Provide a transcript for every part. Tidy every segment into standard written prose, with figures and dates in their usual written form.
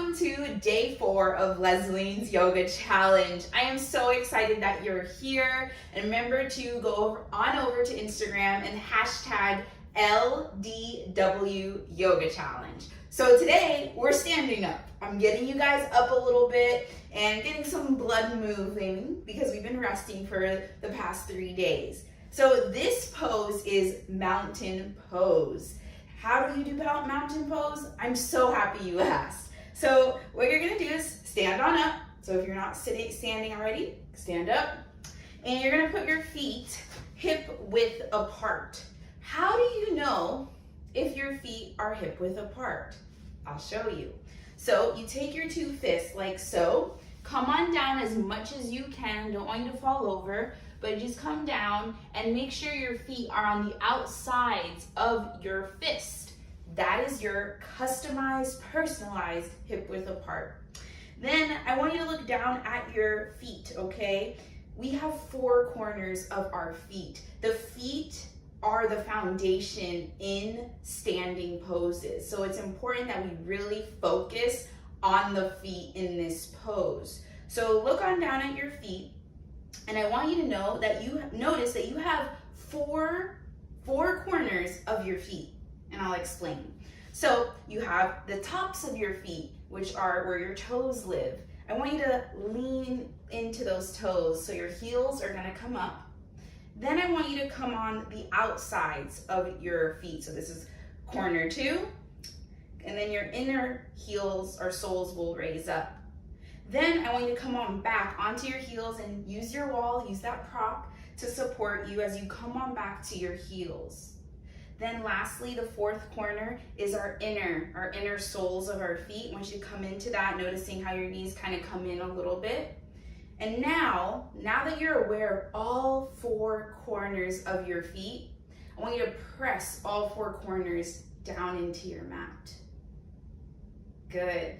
Welcome to day 4 of Lesline's Yoga Challenge. I am so excited that you're here, and remember to go over to Instagram and hashtag LDW Yoga Challenge. So today we're standing up. I'm getting you guys up a little bit and getting some blood moving because we've been resting for the past 3 days. So this pose is mountain pose. How do you do mountain pose? I'm so happy you asked. So what you're gonna do is stand on up. So if you're not standing already, stand up. And you're gonna put your feet hip width apart. How do you know if your feet are hip width apart? I'll show you. So you take your 2 fists like so. Come on down as much as you can. Don't want you to fall over, but just come down and make sure your feet are on the outsides of your fist. That is your customized, personalized hip width apart. Then I want you to look down at your feet, okay? We have 4 corners of our feet. The feet are the foundation in standing poses. So it's important that we really focus on the feet in this pose. So look on down at your feet, and I want you to know that notice that you have four corners of your feet, and I'll explain. So you have the tops of your feet, which are where your toes live. I want you to lean into those toes, so your heels are gonna come up. Then I want you to come on the outsides of your feet. So this is corner 2, and then your inner heels or soles will raise up. Then I want you to come on back onto your heels and use your wall, use that prop to support you as you come on back to your heels. Then lastly, the 4th corner is our inner soles of our feet. I want you to come into that, noticing how your knees kind of come in a little bit. And now that you're aware of all 4 corners of your feet, I want you to press all 4 corners down into your mat. Good.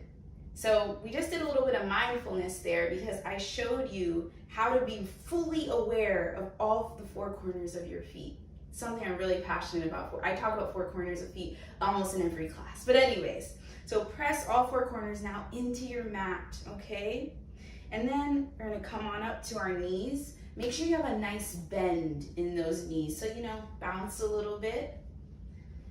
So we just did a little bit of mindfulness there because I showed you how to be fully aware of all the 4 corners of your feet. Something I'm really passionate about. I talk about 4 corners of feet almost in every class. But anyways, so press all 4 corners now into your mat, okay? And then we're gonna come on up to our knees. Make sure you have a nice bend in those knees. So, bounce a little bit.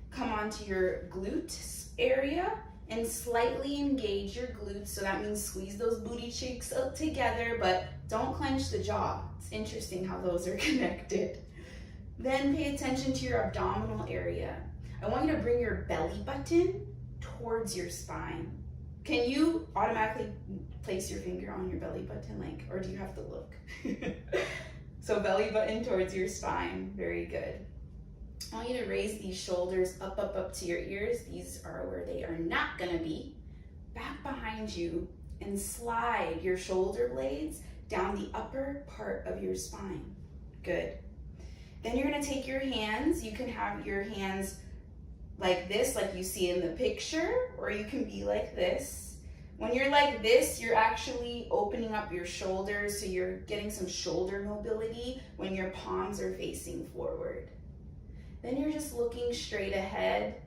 Come onto your glutes area and slightly engage your glutes. So that means squeeze those booty cheeks up together, but don't clench the jaw. It's interesting how those are connected. Then pay attention to your abdominal area. I want you to bring your belly button towards your spine. Can you automatically place your finger on your belly button, or do you have to look? So belly button towards your spine, very good. I want you to raise these shoulders up to your ears. These are where they are not gonna be. Back behind you and slide your shoulder blades down the upper part of your spine. Good. Then you're gonna take your hands. You can have your hands like this, like you see in the picture, or you can be like this. When you're like this, you're actually opening up your shoulders, so you're getting some shoulder mobility when your palms are facing forward. Then you're just looking straight ahead,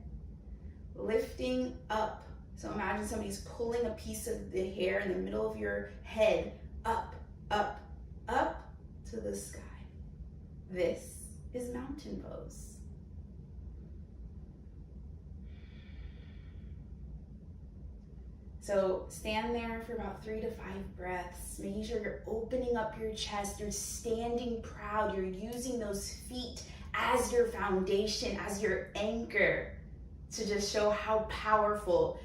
lifting up. So imagine somebody's pulling a piece of the hair in the middle of your head up, up, up to the sky. This is mountain pose. So stand there for about 3 to 5 breaths, making sure you're opening up your chest, you're standing proud, you're using those feet as your foundation, as your anchor, to just show how powerful